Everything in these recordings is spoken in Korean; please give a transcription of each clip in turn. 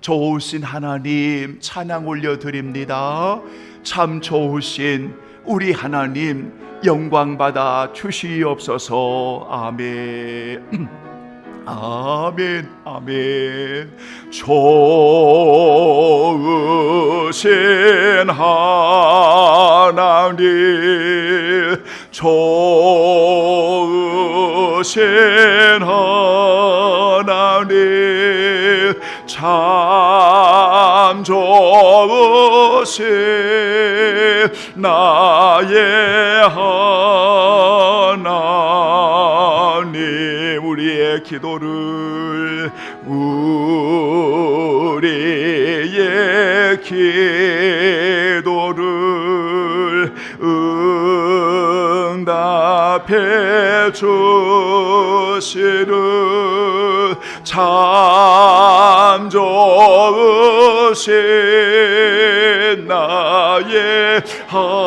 좋으신 하나님 찬양 올려드립니다. 참 좋으신 우리 하나님 영광 받아 주시옵소서. 아멘. 아멘. 아멘. 좋으신 하나님, 좋으신 하나님, 참 좋으신 나의 하나님, 우리의 기도를 응답해 주시는 참 좋으신 나의 하나님,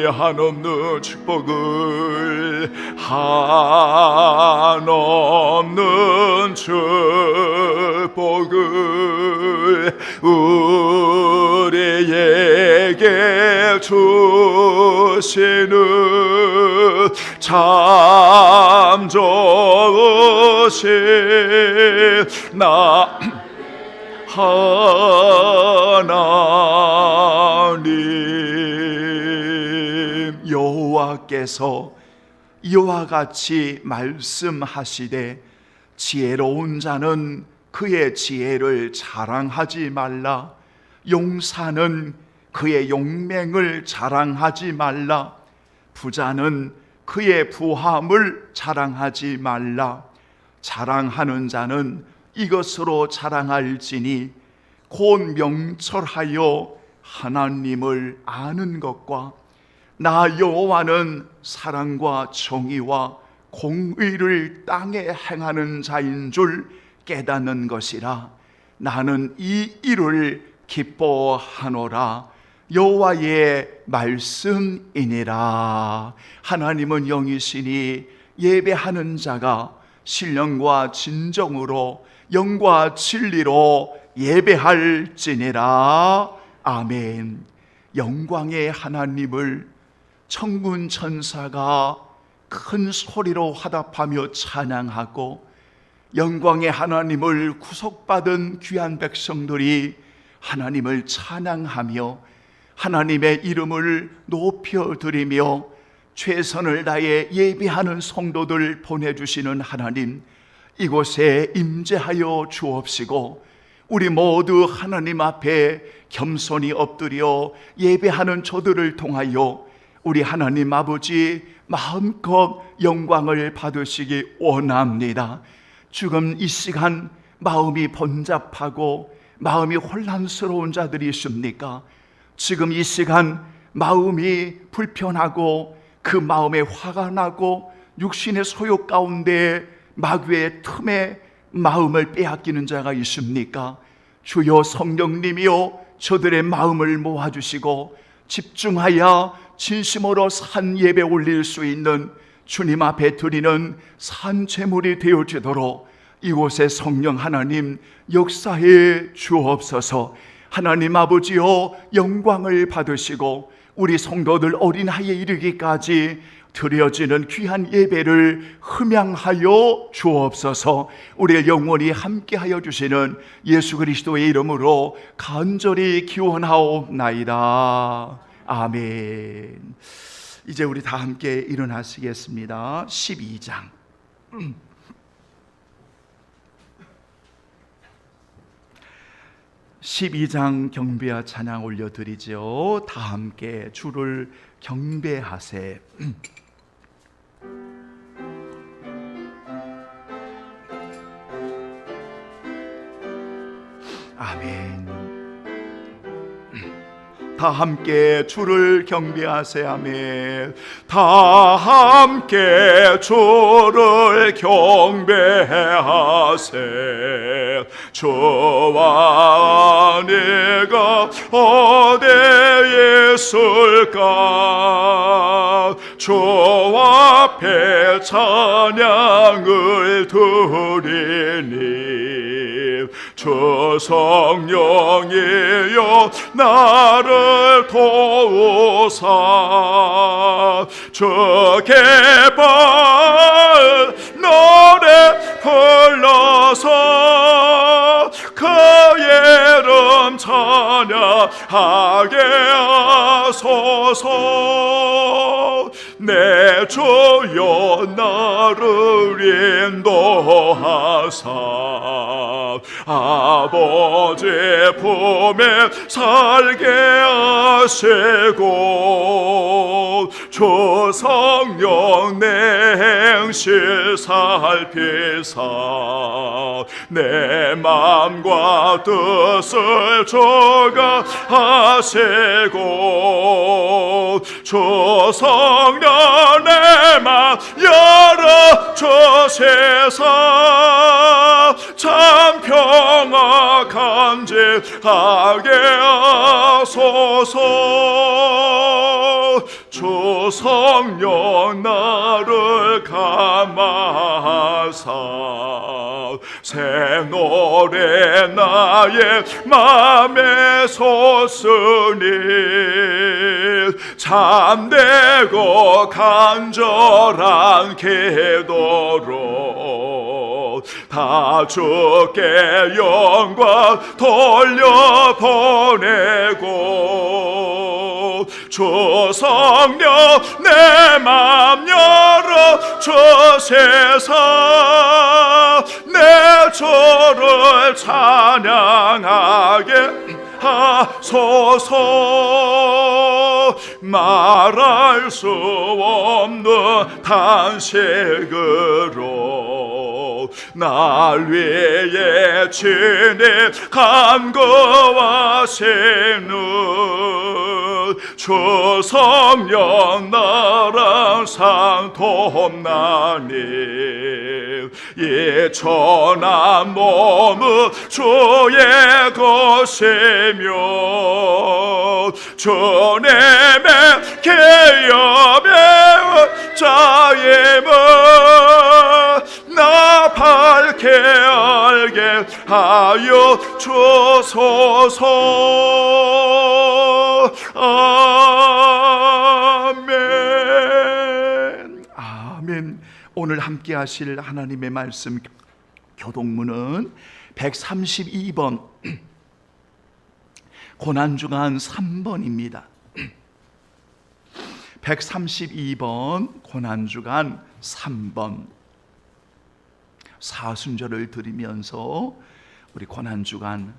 한없는 축복을, 한없는 축복을 우리에게 주시는 참 좋으신 나 하나님. 여호와께서 이와 같이 말씀하시되 지혜로운 자는 그의 지혜를 자랑하지 말라, 용사는 그의 용맹을 자랑하지 말라, 부자는 그의 부함을 자랑하지 말라. 자랑하는 자는 이것으로 자랑할지니 곧 명철하여 하나님을 아는 것과 나 여호와는 사랑과 정의와 공의를 땅에 행하는 자인 줄 깨닫는 것이라. 나는 이 일을 기뻐하노라. 여호와의 말씀이니라. 하나님은 영이시니 예배하는 자가 신령과 진정으로 영과 진리로 예배할지니라. 아멘. 영광의 하나님을 천군 천사가 큰 소리로 화답하며 찬양하고, 영광의 하나님을 구속받은 귀한 백성들이 하나님을 찬양하며 하나님의 이름을 높여드리며 최선을 다해 예배하는 성도들 보내주시는 하나님, 이곳에 임재하여 주옵시고 우리 모두 하나님 앞에 겸손히 엎드려 예배하는 저들을 통하여 우리 하나님 아버지 마음껏 영광을 받으시기 원합니다. 지금 이 시간 마음이 번잡하고 마음이 혼란스러운 자들이 있습니까? 지금 이 시간 마음이 불편하고 그 마음에 화가 나고 육신의 소욕 가운데 마귀의 틈에 마음을 빼앗기는 자가 있습니까? 주여 성령님이여 저들의 마음을 모아주시고 집중하여 진심으로 산 예배 올릴 수 있는 주님 앞에 드리는 산 제물이 되어지도록 이곳에 성령 하나님 역사해 주옵소서. 하나님 아버지여 영광을 받으시고 우리 성도들 어린아이에 이르기까지 드려지는 귀한 예배를 흠양하여 주옵소서. 우리를 영원히 함께하여 주시는 예수 그리스도의 이름으로 간절히 기원하옵나이다. 아멘. 이제 우리 다 함께 일어나시겠습니다. 12장. 12장 경배와 찬양 올려드리죠. 다 함께 주를 경배하세. 아멘. 다 함께 주를 경배하세. 아멘. 다 함께 주를 경배하세. 주와 내가 어디에 있을까? 주와 앞에 찬양을 드리니 주 성령이여 나를 도우사 주께 노래 불러서 그 이름 찬양하게 하소서. 내 주여 나를 인도하사 아버지 품에 살게 하시고 주 성령 내 행실 살피사 내 맘과 뜻을 주가 하시고 주 성령 내 맘 열어주시사 참 평화 간직하게 하소서. 주 성령 나를 감화하사 새 노래 나의 맘에 솟으니 참되고 간절한 기도로 다 주께 영광 돌려보내고 주 성령 내 맘 열어주시사 내 주를 찬양하게 하소서. 말할 수 없는 탄식으로 날 위해 친히 간구하시는 주 성령 나랑 상통나니 이 천한 몸은 주의 것이며 주님의 기업의 자임을 나 밝게 알게 하여 주소서. 아멘. 아멘. 오늘 함께 하실 하나님의 말씀 교독문은 132번 고난주간 3번입니다. 132번 고난주간 3번 사순절을 드리면서 우리 고난주간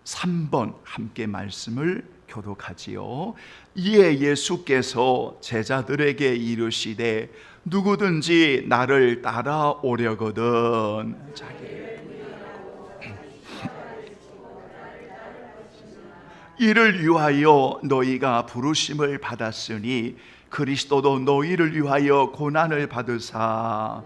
3번 함께 말씀을 교독하지요. 이에 예수께서 제자들에게 이르시되 누구든지 나를 따라오려거든 이를 위하여 너희가 부르심을 받았으니 그리스도도 너희를 위하여 고난을 받으사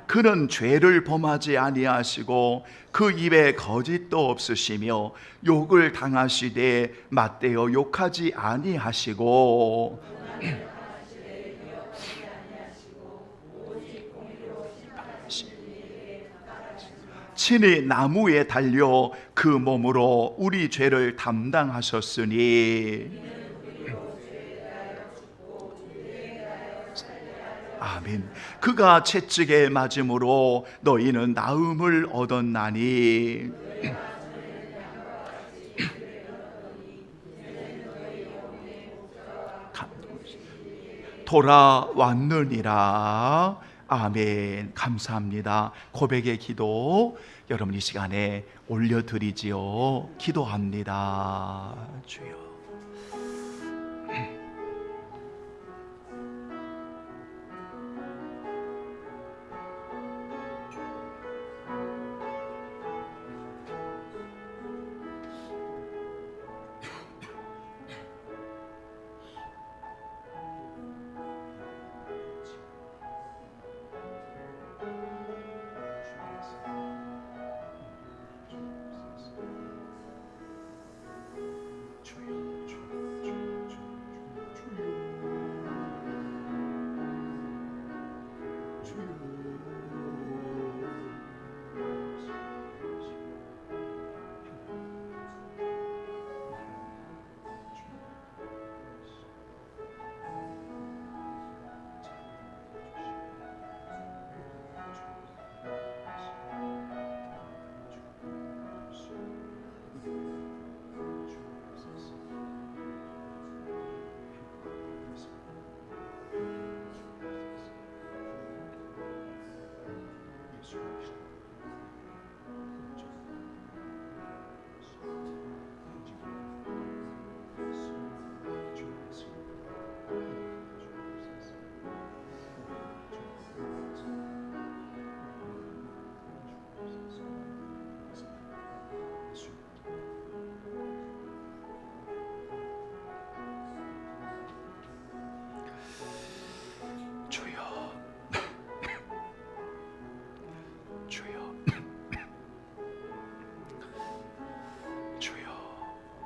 그는 죄를 범하지 아니하시고 그 입에 거짓도 없으시며 욕을 당하시되 맞대어 욕하지 아니하시고 친히 나무에 달려 그 몸으로 우리 죄를 담당하셨으니 아멘. 그가 채찍에 맞음으로 너희는 나음을 얻었나니 돌아왔느니라. 아멘. 감사합니다. 고백의 기도 여러분 이 시간에 올려드리지요. 기도합니다. 주여. 주여.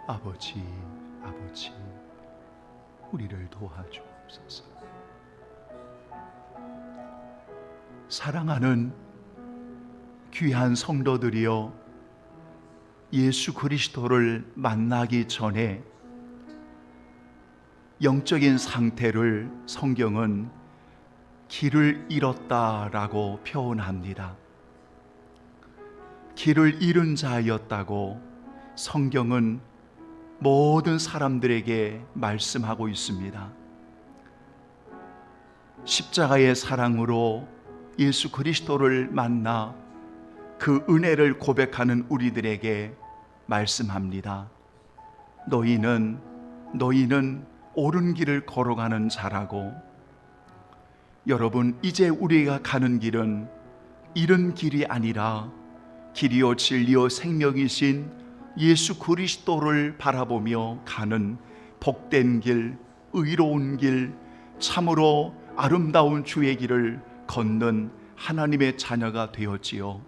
아버지, 아버지, 우리를 도와주옵소서. 사랑하는 귀한 성도들이여, 예수 그리스도를 만나기 전에 영적인 상태를 성경은 길을 잃었다라고 표현합니다. 길을 잃은 자였다고 성경은 모든 사람들에게 말씀하고 있습니다. 십자가의 사랑으로 예수 그리스도를 만나 그 은혜를 고백하는 우리들에게 말씀합니다. 너희는 옳은 길을 걸어가는 자라고. 여러분, 이제 우리가 가는 길은 이른 길이 아니라 길이요 진리요 생명이신 예수 그리스도를 바라보며 가는 복된 길, 의로운 길, 참으로 아름다운 주의 길을 걷는 하나님의 자녀가 되었지요.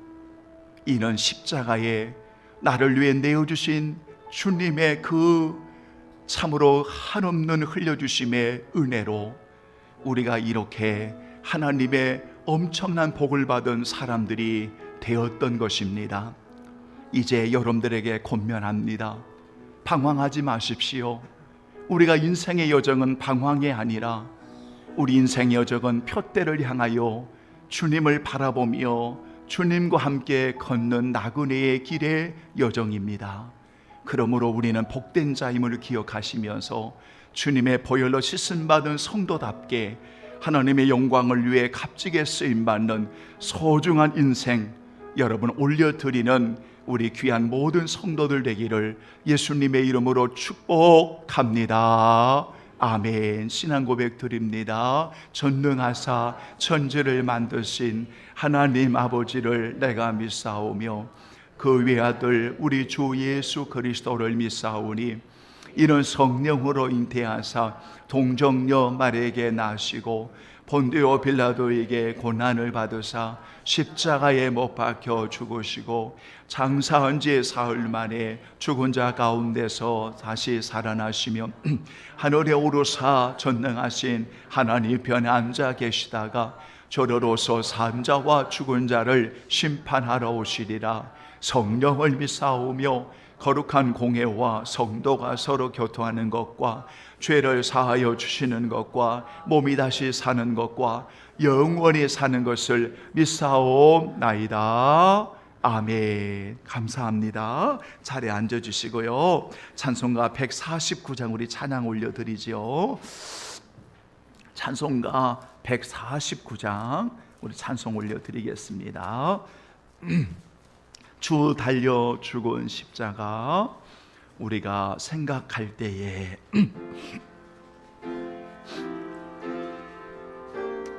이는 십자가에 나를 위해 내어주신 주님의 그 참으로 한없는 흘려주심의 은혜로 우리가 이렇게 하나님의 엄청난 복을 받은 사람들이 되었던 것입니다. 이제 여러분들에게 권면합니다. 방황하지 마십시오. 우리가 인생의 여정은 방황이 아니라 우리 인생의 여정은 표대를 향하여 주님을 바라보며 주님과 함께 걷는 나그네의 길의 여정입니다. 그러므로 우리는 복된 자임을 기억하시면서 주님의 보혈로 씻음받은 성도답게 하나님의 영광을 위해 값지게 쓰임받는 소중한 인생 여러분 올려드리는 우리 귀한 모든 성도들 되기를 예수님의 이름으로 축복합니다. 아멘. 신앙 고백 드립니다. 전능하사 천지를 만드신 하나님 아버지를 내가 믿사오며 그 외아들 우리 주 예수 그리스도를 믿사오니 이는 성령으로 잉태하사 동정녀 마리아에게 나시고 본디오 빌라도에게 고난을 받으사 십자가에 못 박혀 죽으시고 장사한 지 사흘 만에 죽은 자 가운데서 다시 살아나시며 하늘에 오르사 전능하신 하나님 편에 앉아 계시다가 저러로서 산 자와 죽은 자를 심판하러 오시리라. 성령을 믿사오며 거룩한 공회와 성도가 서로 교통하는 것과 죄를 사하여 주시는 것과 몸이 다시 사는 것과 영원히 사는 것을 믿사옵나이다. 아멘. 감사합니다. 자리에 앉아주시고요. 찬송가 149장 우리 찬양 올려드리죠. 찬송가 149장 우리 찬송 올려드리겠습니다. 주 달려 죽은 십자가 우리가 생각할 때에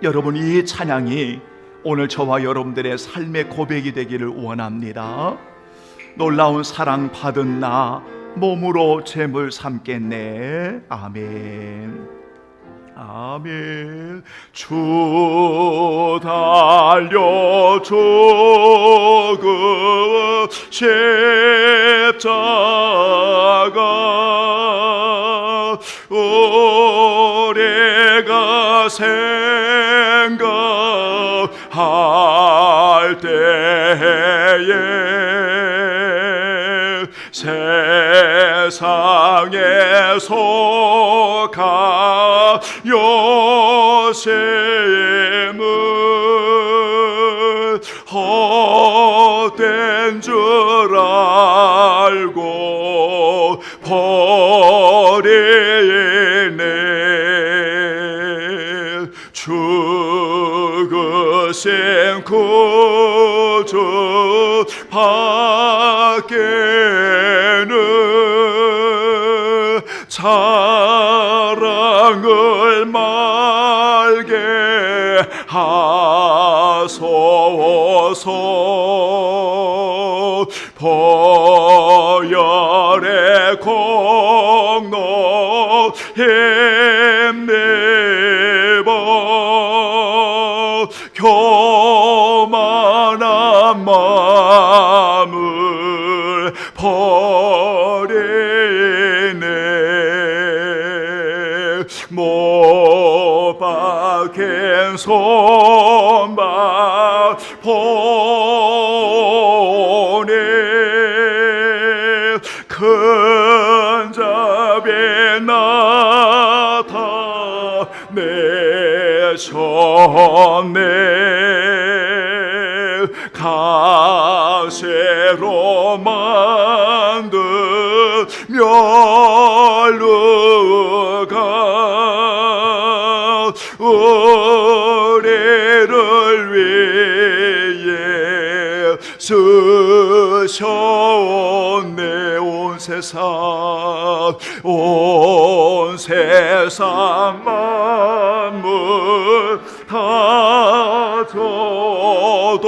여러분 이 찬양이 오늘 저와 여러분들의 삶의 고백이 되기를 원합니다. 놀라운 사랑 받은 나 몸으로 재물 삼겠네. 아멘. 아멘. 주 달려 죽은 십자가 우리가 생각할 때에 세상에 속한 요심은 헛된 줄 알고 버리네. 죽으신 구주 밖에는 사랑을 말게 하소서. 보혈의 공로 힘입어 교만한 마음을 버리네. 긴 손만 보니 큰 잡이 나타내셨네. 가시로 만든 멸루가 우리를 위해 쓰셨네. 온 세상 만물 다 줘도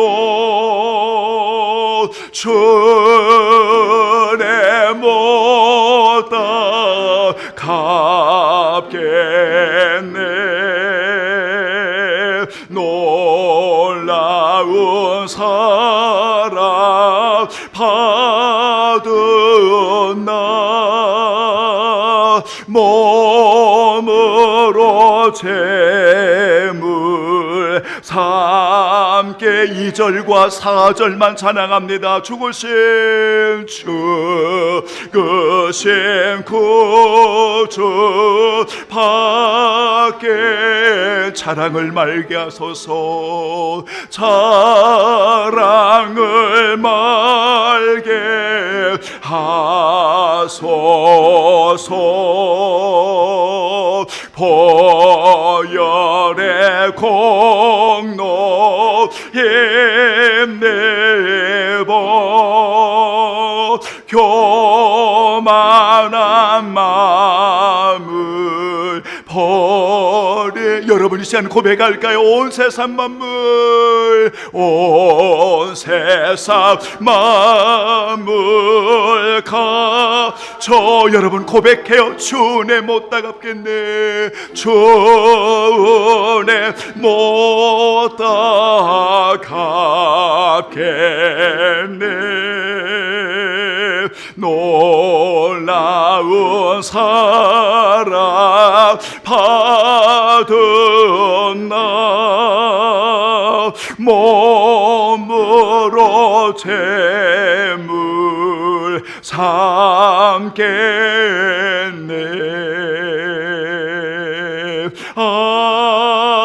주의 못다 갚겠네. 놀라운 사랑 받은 나 몸으로 재물 삼게 2절과 4절만 찬양합니다. 죽으신 구주 밖에 자랑을 말게 하소서. 자랑을 말게 하소서. 보혈의 공로 힘내보 교만한 마음을 버리. 여러분 이 시간 고백할까요? 온 세상 만물, 온 세상 만물 가저. 여러분 고백해요. 주내 못다 갚겠네. 주내 못다 갚겠네. 놀라운 사랑 받은 나 몸으로 재물 삼겠네. 아멘.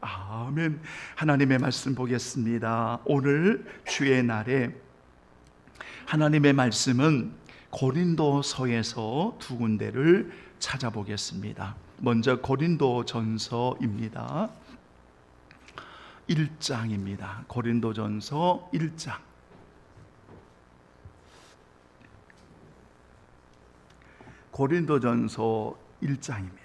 아멘. 하나님의 말씀 보겠습니다. 오늘 주의 날에 하나님의 말씀은 고린도서에서 두 군데를 찾아보겠습니다. 먼저 고린도전서입니다. 1장입니다. 고린도전서 1장. 고린도전서 1장입니다.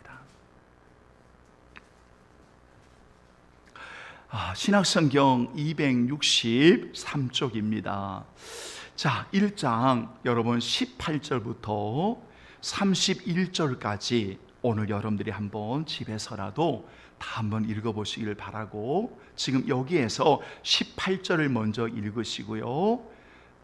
신약성경 263쪽입니다. 자, 1장 여러분 18절부터 31절까지 오늘 여러분들이 한번 집에서라도 다 한번 읽어보시길 바라고, 지금 여기에서 18절을 먼저 읽으시고요.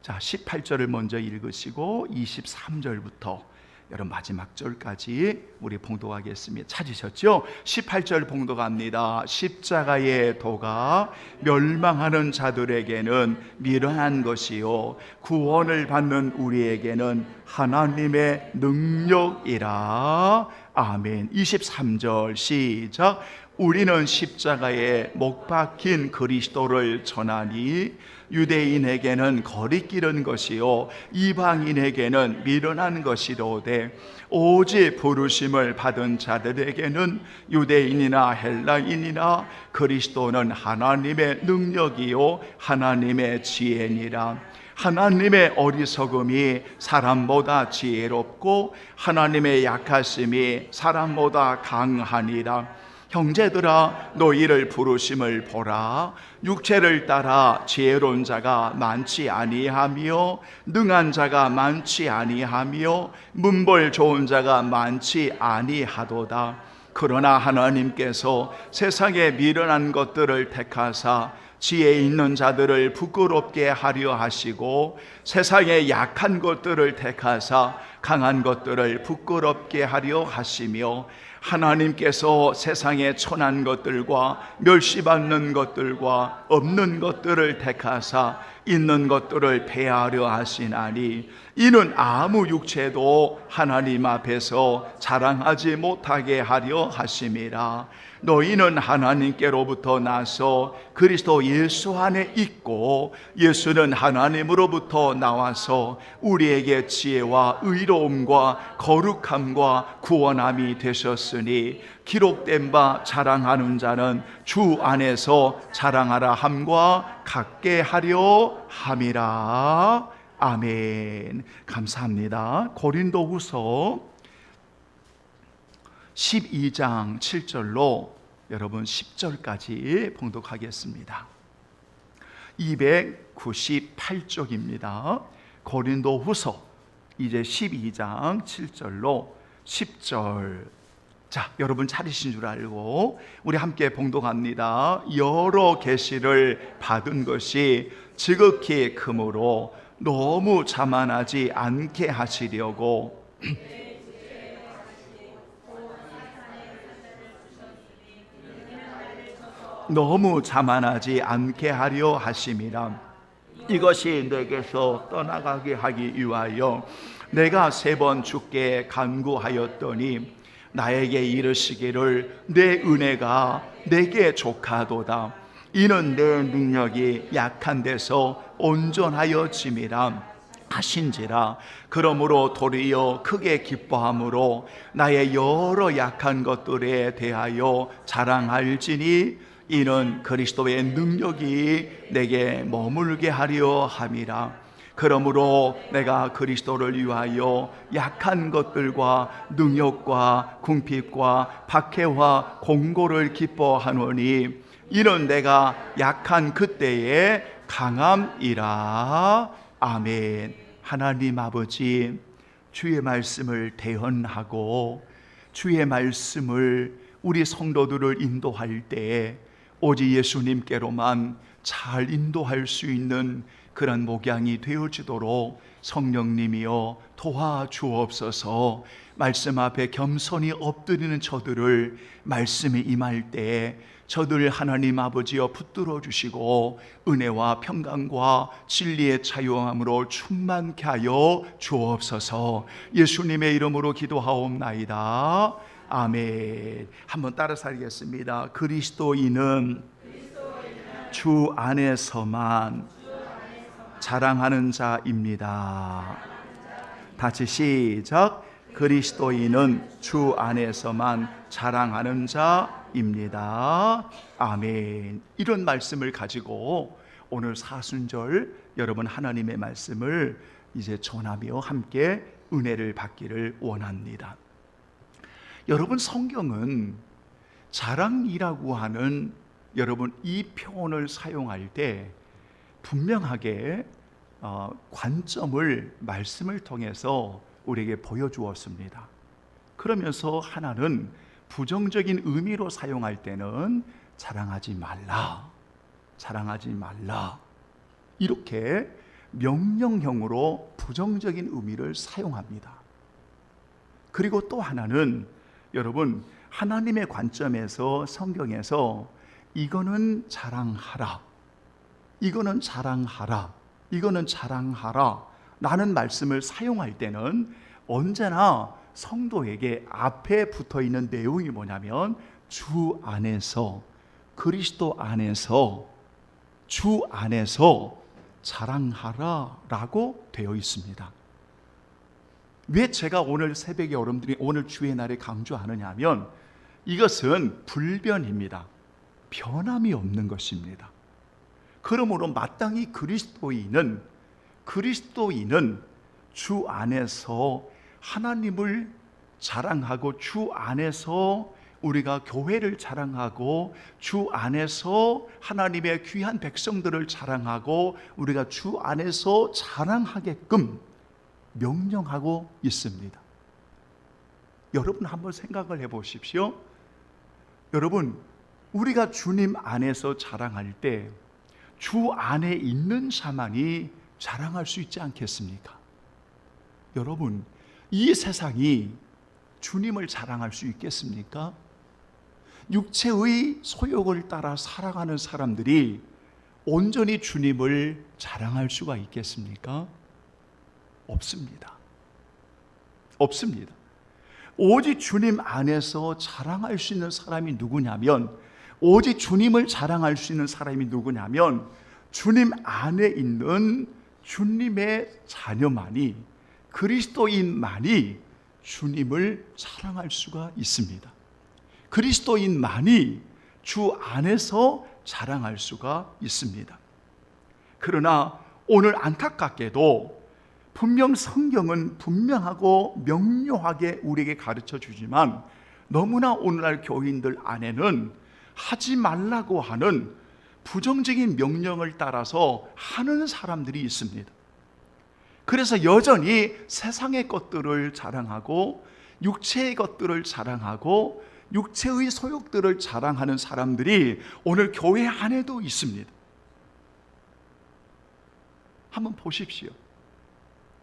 자, 18절을 먼저 읽으시고 23절부터 여러분 마지막 절까지 우리 봉독하겠습니다. 찾으셨죠? 18절 봉독합니다. 십자가의 도가 멸망하는 자들에게는 미련한 것이요 구원을 받는 우리에게는 하나님의 능력이라. 아멘. 23절 시작. 우리는 십자가에 못 박힌 그리스도를 전하니 유대인에게는 거리끼는 것이요 이방인에게는 미련한 것이로되 오직 부르심을 받은 자들에게는 유대인이나 헬라인이나 그리스도는 하나님의 능력이요 하나님의 지혜니라. 하나님의 어리석음이 사람보다 지혜롭고 하나님의 약하심이 사람보다 강하니라. 형제들아 너희를 부르심을 보라. 육체를 따라 지혜로운 자가 많지 아니하며 능한 자가 많지 아니하며 문벌 좋은 자가 많지 아니하도다. 그러나 하나님께서 세상에 미련한 것들을 택하사 지혜 있는 자들을 부끄럽게 하려 하시고 세상의 약한 것들을 택하사 강한 것들을 부끄럽게 하려 하시며 하나님께서 세상의 천한 것들과 멸시받는 것들과 없는 것들을 택하사 있는 것들을 폐하려 하시나니 이는 아무 육체도 하나님 앞에서 자랑하지 못하게 하려 하심이라. 너희는 하나님께로부터 나서 그리스도 예수 안에 있고 예수는 하나님으로부터 나와서 우리에게 지혜와 의로움과 거룩함과 구원함이 되셨으니 기록된 바 자랑하는 자는 주 안에서 자랑하라 함과 같게 하려 함이라. 아멘. 감사합니다. 고린도후서 12장 7절로 여러분 10절까지 봉독하겠습니다. 298쪽입니다. 고린도후서 이제 12장 7절로 10절. 자, 여러분 찾으신 줄 알고 우리 함께 봉독합니다. 여러 계시를 받은 것이 지극히 크므로 너무 자만하지 않게 하시려고 너무 자만하지 않게 하려 하심이라. 이것이 내게서 떠나가게 하기 위하여 내가 3번 주께 간구하였더니 나에게 이르시기를 내 은혜가 내게 족하도다. 이는 내 능력이 약한 데서 온전하여짐이라 하신지라. 그러므로 도리어 크게 기뻐함으로 나의 여러 약한 것들에 대하여 자랑할지니 이는 그리스도의 능력이 내게 머물게 하려 함이라. 그러므로 내가 그리스도를 위하여 약한 것들과 능력과 궁핍과 박해와 공고를 기뻐하노니 이는 내가 약한 그때의 강함이라. 아멘. 하나님 아버지, 주의 말씀을 대언하고 주의 말씀을 우리 성도들을 인도할 때 오직 예수님께로만 잘 인도할 수 있는 그런 목양이 되어지도록 성령님이여 도와주옵소서. 말씀 앞에 겸손히 엎드리는 저들을 말씀이 임할 때 저들 하나님 아버지여 붙들어 주시고 은혜와 평강과 진리의 자유함으로 충만케 하여 주옵소서. 예수님의 이름으로 기도하옵나이다. 아멘. 한번 따라서 하겠습니다. 그리스도인은 주 안에서만 자랑하는 자입니다. 다시 시작. 그리스도인은 주 안에서만 자랑하는 자입니다. 아멘. 이런 말씀을 가지고 오늘 사순절 여러분 하나님의 말씀을 이제 전하며 함께 은혜를 받기를 원합니다. 여러분 성경은 자랑이라고 하는 여러분 이 표현을 사용할 때 분명하게 관점을 말씀을 통해서 우리에게 보여주었습니다. 그러면서 하나는 부정적인 의미로 사용할 때는 자랑하지 말라, 자랑하지 말라 이렇게 명령형으로 부정적인 의미를 사용합니다. 그리고 또 하나는 여러분 하나님의 관점에서 성경에서 이거는 자랑하라, 이거는 자랑하라, 이거는 자랑하라 라는 말씀을 사용할 때는 언제나 성도에게 앞에 붙어있는 내용이 뭐냐면 주 안에서, 그리스도 안에서, 주 안에서 자랑하라 라고 되어 있습니다. 왜 제가 오늘 새벽에 여러분들이 오늘 주의 날에 강조하느냐 하면 이것은 불변입니다. 변함이 없는 것입니다. 그러므로 마땅히 그리스도인은 주 안에서 하나님을 자랑하고 주 안에서 우리가 교회를 자랑하고 주 안에서 하나님의 귀한 백성들을 자랑하고 우리가 주 안에서 자랑하게끔 명령하고 있습니다. 여러분 한번 생각을 해보십시오. 여러분 우리가 주님 안에서 자랑할 때 주 안에 있는 자만이 자랑할 수 있지 않겠습니까? 여러분, 이 세상이 주님을 자랑할 수 있겠습니까? 육체의 소욕을 따라 살아가는 사람들이 온전히 주님을 자랑할 수가 있겠습니까? 없습니다. 없습니다. 오직 주님 안에서 자랑할 수 있는 사람이 누구냐면, 오직 주님을 자랑할 수 있는 사람이 누구냐면, 주님 안에 있는 주님의 자녀만이, 그리스도인만이 주님을 자랑할 수가 있습니다. 그리스도인만이 주 안에서 자랑할 수가 있습니다. 그러나 오늘 안타깝게도 분명 성경은 분명하고 명료하게 우리에게 가르쳐 주지만, 너무나 오늘날 교인들 안에는 하지 말라고 하는 부정적인 명령을 따라서 하는 사람들이 있습니다. 그래서 여전히 세상의 것들을 자랑하고 육체의 것들을 자랑하고 육체의 소욕들을 자랑하는 사람들이 오늘 교회 안에도 있습니다. 한번 보십시오.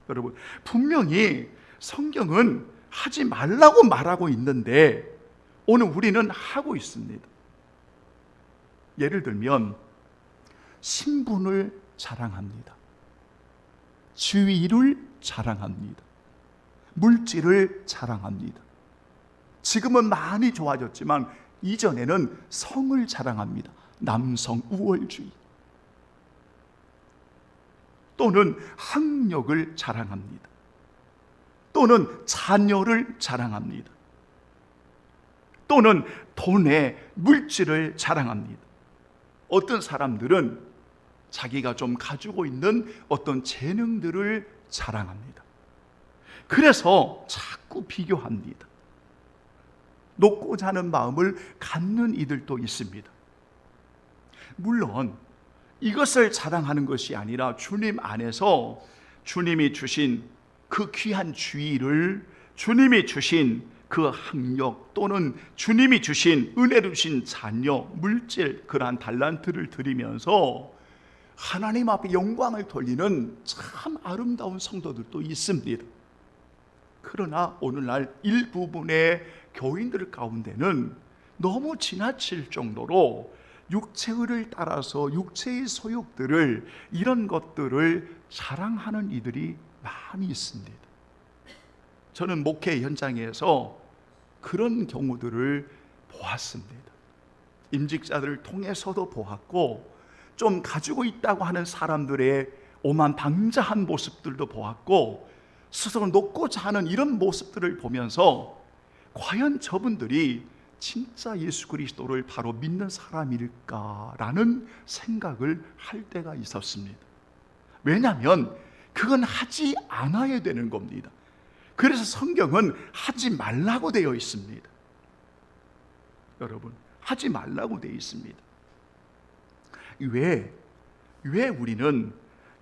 여러분, 분명히 성경은 하지 말라고 말하고 있는데 오늘 우리는 하고 있습니다. 예를 들면 신분을 자랑합니다. 지위를 자랑합니다. 물질을 자랑합니다. 지금은 많이 좋아졌지만 이전에는 성을 자랑합니다. 남성 우월주의. 또는 학력을 자랑합니다. 또는 자녀를 자랑합니다. 또는 돈의 물질을 자랑합니다. 어떤 사람들은 자기가 좀 가지고 있는 어떤 재능들을 자랑합니다. 그래서 자꾸 비교합니다. 높고자 하는 마음을 갖는 이들도 있습니다. 물론 이것을 자랑하는 것이 아니라 주님 안에서 주님이 주신 그 귀한 주의를, 주님이 주신 그 학력, 또는 주님이 주신 은혜로 주신 자녀, 물질, 그러한 달란트를 드리면서 하나님 앞에 영광을 돌리는 참 아름다운 성도들도 있습니다. 그러나 오늘날 일부분의 교인들 가운데는 너무 지나칠 정도로 육체의를 따라서 육체의 소욕들을, 이런 것들을 자랑하는 이들이 많이 있습니다. 저는 목회 현장에서 그런 경우들을 보았습니다. 임직자들을 통해서도 보았고, 좀 가지고 있다고 하는 사람들의 오만방자한 모습들도 보았고, 스스로 높고자 하는 이런 모습들을 보면서 과연 저분들이 진짜 예수 그리스도를 바로 믿는 사람일까라는 생각을 할 때가 있었습니다. 왜냐하면 그건 하지 않아야 되는 겁니다. 그래서 성경은 하지 말라고 되어 있습니다. 여러분, 하지 말라고 되어 있습니다. 왜 우리는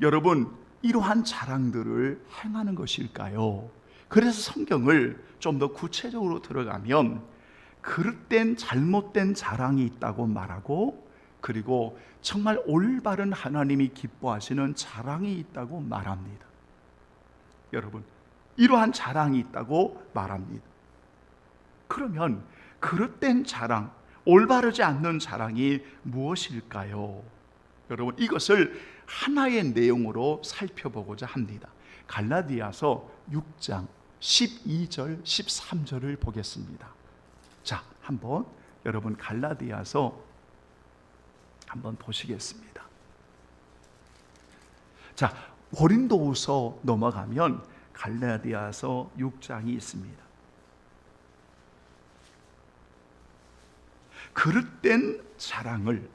여러분 이러한 자랑들을 행하는 것일까요? 그래서 성경을 좀 더 구체적으로 들어가면 그릇된 잘못된 자랑이 있다고 말하고, 그리고 정말 올바른 하나님이 기뻐하시는 자랑이 있다고 말합니다. 여러분, 이러한 자랑이 있다고 말합니다. 그러면 그릇된 자랑, 올바르지 않는 자랑이 무엇일까요? 여러분, 이것을 하나의 내용으로 살펴보고자 합니다. 갈라디아서 6장 12절 13절을 보겠습니다. 자, 한번 여러분 갈라디아서 한번 보시겠습니다. 자, 고린도후서 넘어가면 갈라디아서 6장이 있습니다. 그릇된 자랑을,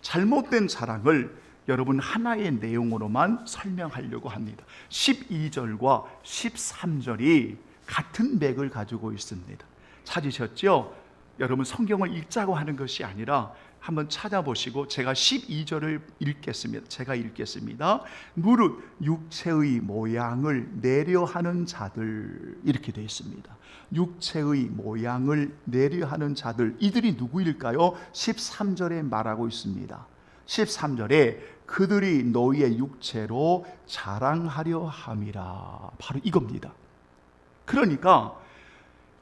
잘못된 자랑을 여러분 하나의 내용으로만 설명하려고 합니다. 12절과 13절이 같은 맥을 가지고 있습니다. 찾으셨죠? 여러분, 성경을 읽자고 하는 것이 아니라 한번 찾아보시고 제가 12절을 읽겠습니다. 제가 읽겠습니다. 무릇 육체의 모양을 내려하는 자들, 이렇게 되어 있습니다. 육체의 모양을 내려하는 자들, 이들이 누구일까요? 13절에 말하고 있습니다. 13절에 그들이 너희의 육체로 자랑하려 함이라. 바로 이겁니다. 그러니까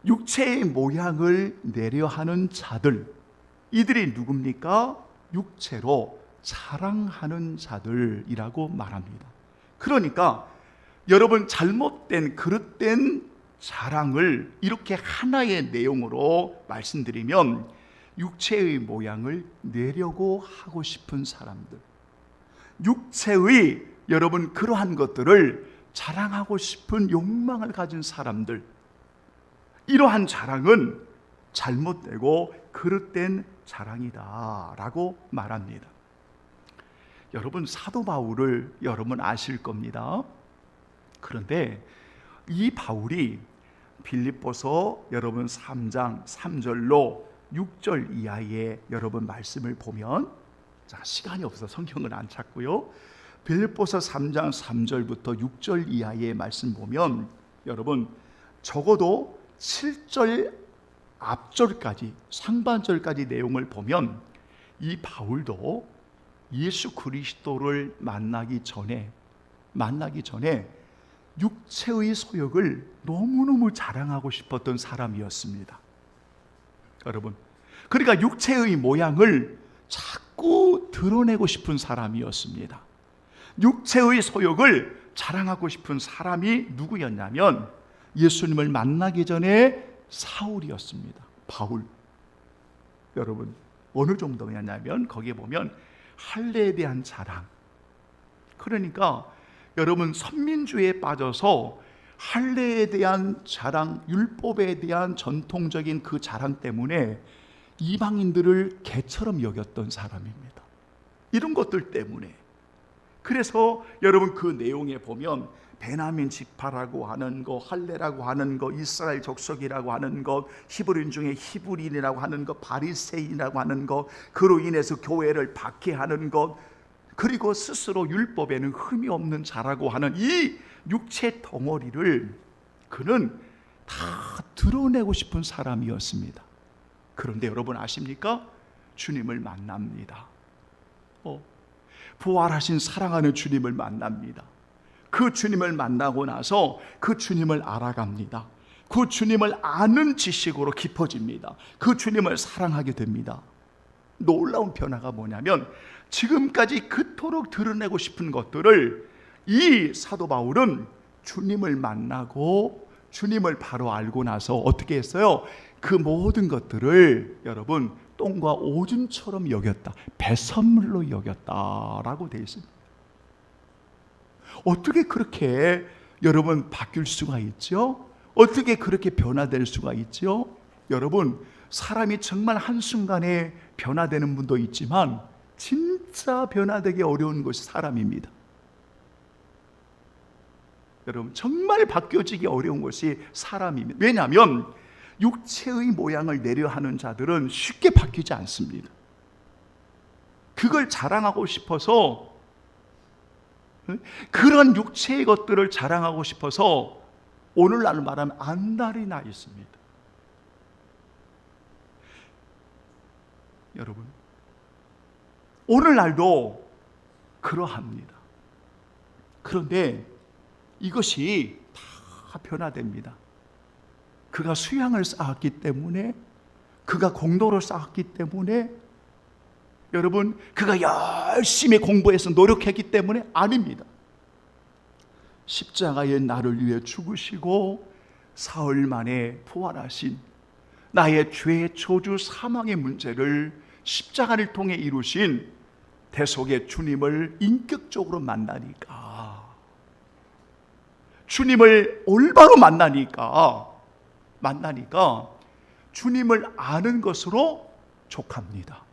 육체의 모양을 내려 하는 자들, 이들이 누굽니까? 육체로 자랑하는 자들이라고 말합니다. 그러니까 여러분, 잘못된 그릇된 자랑을 이렇게 하나의 내용으로 말씀드리면, 육체의 모양을 내려고 하고 싶은 사람들, 육체의 여러분 그러한 것들을 자랑하고 싶은 욕망을 가진 사람들, 이러한 자랑은 잘못되고 그릇된 자랑이다 라고 말합니다. 여러분, 사도 바울을 여러분 아실 겁니다. 그런데 이 바울이 빌립보서 여러분 3장 3절로 6절 이하의 여러분 말씀을 보면, 자, 시간이 없어서 성경을 안 찾고요, 빌립보서 3장 3절부터 6절 이하의 말씀 보면 여러분 적어도 7절 앞절까지, 상반절까지 내용을 보면 이 바울도 예수 그리스도를 만나기 전에 육체의 소욕을 너무너무 자랑하고 싶었던 사람이었습니다. 여러분, 그러니까 육체의 모양을 자꾸 드러내고 싶은 사람이었습니다. 육체의 소욕을 자랑하고 싶은 사람이 누구였냐면 예수님을 만나기 전에 사울이었습니다. 바울. 여러분, 어느 정도였냐면 거기에 보면 할례에 대한 자랑, 그러니까 여러분 선민주의에 빠져서 할례에 대한 자랑, 율법에 대한 전통적인 그 자랑 때문에 이방인들을 개처럼 여겼던 사람입니다. 이런 것들 때문에. 그래서 여러분 그 내용에 보면 베냐민 지파라고 하는 거, 할례라고 하는 거, 이스라엘 족속이라고 하는 것, 히브리인 중에 히브리인이라고 하는 것, 바리새인이라고 하는 것, 그로 인해서 교회를 박해하는 것, 그리고 스스로 율법에는 흠이 없는 자라고 하는 이 육체 덩어리를 그는 다 드러내고 싶은 사람이었습니다. 그런데 여러분 아십니까? 주님을 만납니다. 부활하신 사랑하는 주님을 만납니다. 그 주님을 만나고 나서 그 주님을 알아갑니다. 그 주님을 아는 지식으로 깊어집니다. 그 주님을 사랑하게 됩니다. 놀라운 변화가 뭐냐면 지금까지 그토록 드러내고 싶은 것들을 이 사도 바울은 주님을 만나고 주님을 바로 알고 나서 어떻게 했어요? 그 모든 것들을 여러분 똥과 오줌처럼 여겼다, 배선물로 여겼다라고 되어 있습니다. 어떻게 그렇게 여러분 바뀔 수가 있죠? 어떻게 그렇게 변화될 수가 있죠? 여러분, 사람이 정말 한순간에 변화되는 분도 있지만 진짜 변화되기 어려운 것이 사람입니다. 여러분, 정말 바뀌어지기 어려운 것이 사람입니다. 왜냐하면 육체의 모양을 내려 하는 자들은 쉽게 바뀌지 않습니다. 그걸 자랑하고 싶어서, 그런 육체의 것들을 자랑하고 싶어서 오늘날 말하면 안달이 나 있습니다. 여러분, 오늘날도 그러합니다. 그런데 이것이 다 변화됩니다. 그가 수양을 쌓았기 때문에, 그가 공도를 쌓았기 때문에, 여러분 그가 열심히 공부해서 노력했기 때문에 아닙니다. 십자가에 나를 위해 죽으시고 사흘 만에 부활하신 나의 죄, 저주, 사망의 문제를 십자가를 통해 이루신 대속의 주님을 인격적으로 만나니까, 주님을 올바로 만나니까 주님을 아는 것으로 족합니다.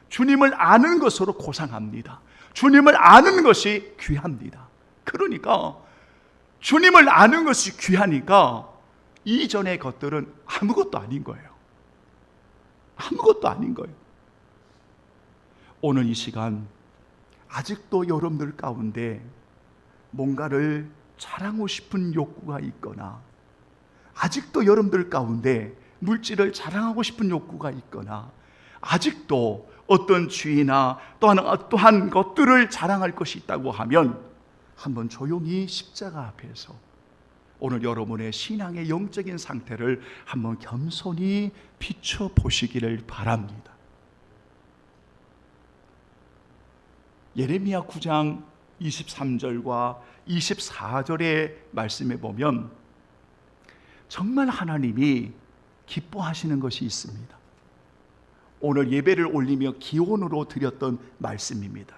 주님을 아는 것으로 고상합니다. 주님을 아는 것이 귀합니다. 그러니까 주님을 아는 것이 귀하니까 이전의 것들은 아무것도 아닌 거예요. 아무것도 아닌 거예요. 오늘 이 시간 아직도 여러분들 가운데 뭔가를 자랑하고 싶은 욕구가 있거나, 아직도 여러분들 가운데 물질을 자랑하고 싶은 욕구가 있거나, 아직도 어떤 지위나 또한 어떠한 것들을 자랑할 것이 있다고 하면 한번 조용히 십자가 앞에서 오늘 여러분의 신앙의 영적인 상태를 한번 겸손히 비춰보시기를 바랍니다. 예레미야 9장 23절과 24절의 말씀에 보면 정말 하나님이 기뻐하시는 것이 있습니다. 오늘 예배를 올리며 기원으로 드렸던 말씀입니다.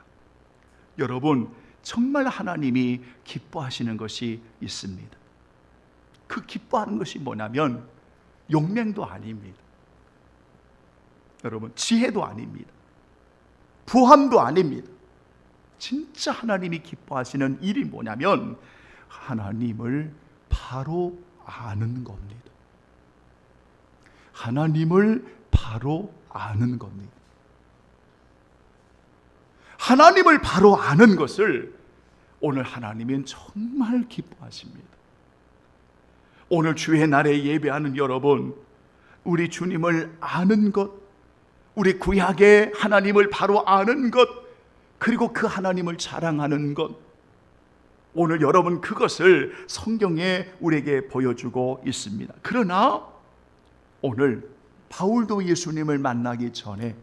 여러분, 정말 하나님이 기뻐하시는 것이 있습니다. 그 기뻐하는 것이 뭐냐면 용맹도 아닙니다. 여러분, 지혜도 아닙니다. 부함도 아닙니다. 진짜 하나님이 기뻐하시는 일이 뭐냐면 하나님을 바로 아는 겁니다. 하나님을 바로 아는 겁니다. 하나님을 바로 아는 것을 오늘 하나님은 정말 기뻐하십니다. 오늘 주의 날에 예배하는 여러분, 우리 주님을 아는 것, 우리 구약의 하나님을 바로 아는 것, 그리고 그 하나님을 자랑하는 것, 오늘 여러분 그것을 성경에 우리에게 보여주고 있습니다. 그러나 오늘 바울도 예수님을 만나기 전에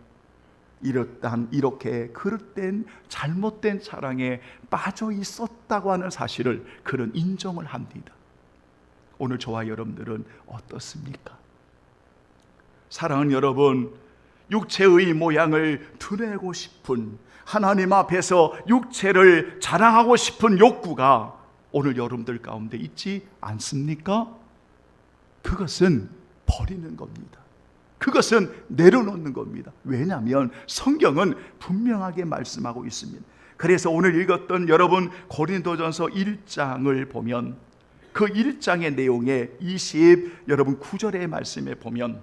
이렇게 그릇된 잘못된 자랑에 빠져 있었다고 하는 사실을 그는 인정을 합니다. 오늘 저와 여러분들은 어떻습니까? 사랑하는 여러분, 육체의 모양을 드러내고 싶은, 하나님 앞에서 육체를 자랑하고 싶은 욕구가 오늘 여러분들 가운데 있지 않습니까? 그것은 버리는 겁니다. 그것은 내려놓는 겁니다. 왜냐하면 성경은 분명하게 말씀하고 있습니다. 그래서 오늘 읽었던 여러분 고린도전서 1장을 보면 그 1장의 내용에 9절의 말씀에 보면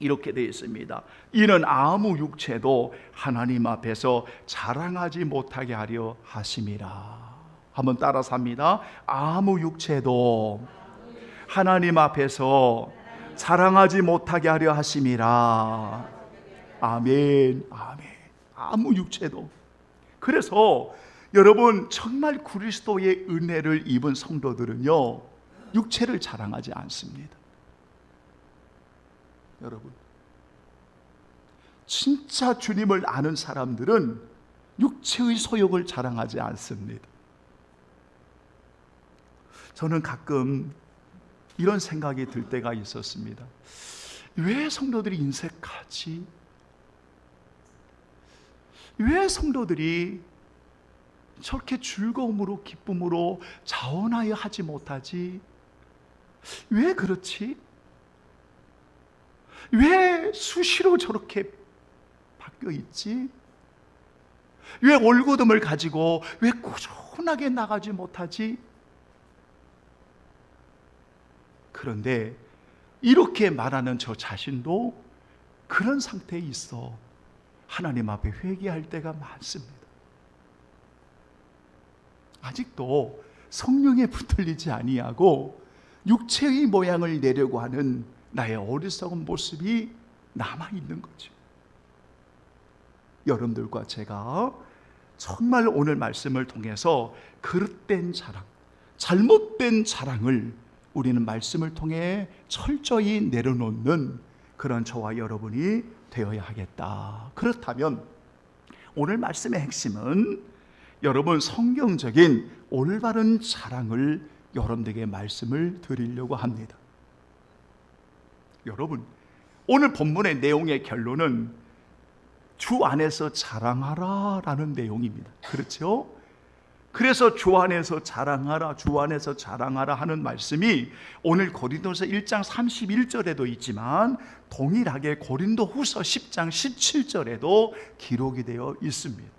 이렇게 되어 있습니다. 이는 아무 육체도 하나님 앞에서 자랑하지 못하게 하려 하심이라. 한번 따라서 합니다. 아무 육체도 하나님 앞에서 자랑하지 못하게 하려 하심이라. 아멘, 아멘. 아무 육체도. 그래서 여러분 정말 그리스도의 은혜를 입은 성도들은요, 육체를 자랑하지 않습니다. 여러분, 진짜 주님을 아는 사람들은 육체의 소욕을 자랑하지 않습니다. 저는 가끔 이런 생각이 들 때가 있었습니다. 왜 성도들이 인색하지? 왜 성도들이 저렇게 즐거움으로 기쁨으로 자원하여 하지 못하지? 왜 그렇지? 왜 수시로 저렇게 바뀌어 있지? 왜 올고듬을 가지고 왜 꾸준하게 나가지 못하지? 그런데 이렇게 말하는 저 자신도 그런 상태에 있어 하나님 앞에 회개할 때가 많습니다. 아직도 성령에 붙들리지 아니하고 육체의 모양을 내려고 하는 나의 어리석은 모습이 남아있는 거죠. 여러분들과 제가 정말 오늘 말씀을 통해서 그릇된 자랑, 잘못된 자랑을 우리는 말씀을 통해 철저히 내려놓는 그런 저와 여러분이 되어야 하겠다. 그렇다면 오늘 말씀의 핵심은 여러분 성경적인 올바른 자랑을 여러분들에게 말씀을 드리려고 합니다. 여러분, 오늘 본문의 내용의 결론은 주 안에서 자랑하라 라는 내용입니다. 그렇죠? 그래서 주 안에서 자랑하라, 주 안에서 자랑하라 하는 말씀이 오늘 고린도서 1장 31절에도 있지만 동일하게 고린도후서 10장 17절에도 기록이 되어 있습니다.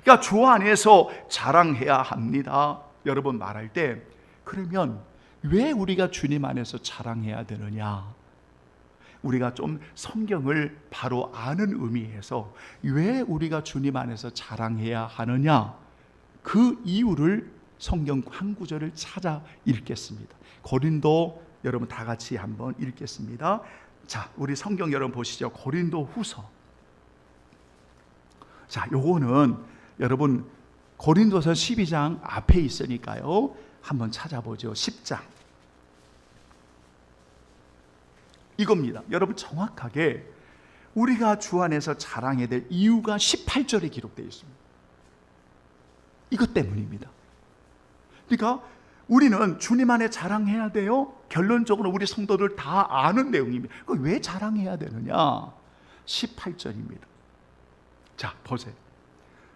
그러니까 주 안에서 자랑해야 합니다. 여러분 말할 때, 그러면 왜 우리가 주님 안에서 자랑해야 되느냐? 우리가 좀 성경을 바로 아는 의미에서 왜 우리가 주님 안에서 자랑해야 하느냐? 그 이유를 성경 한 구절을 찾아 읽겠습니다. 고린도 여러분 다 같이 한번 읽겠습니다. 자, 우리 성경 여러분 보시죠. 고린도 후서 자, 요거는 여러분 고린도서 12장 앞에 있으니까요. 한번 찾아보죠. 10장. 이겁니다. 여러분 정확하게 우리가 주 안에서 자랑해야 될 이유가 18절에 기록되어 있습니다. 이것 때문입니다. 그러니까 우리는 주님 안에 자랑해야 돼요. 결론적으로 우리 성도들 다 아는 내용입니다. 왜 자랑해야 되느냐? 18절입니다. 자, 보세요.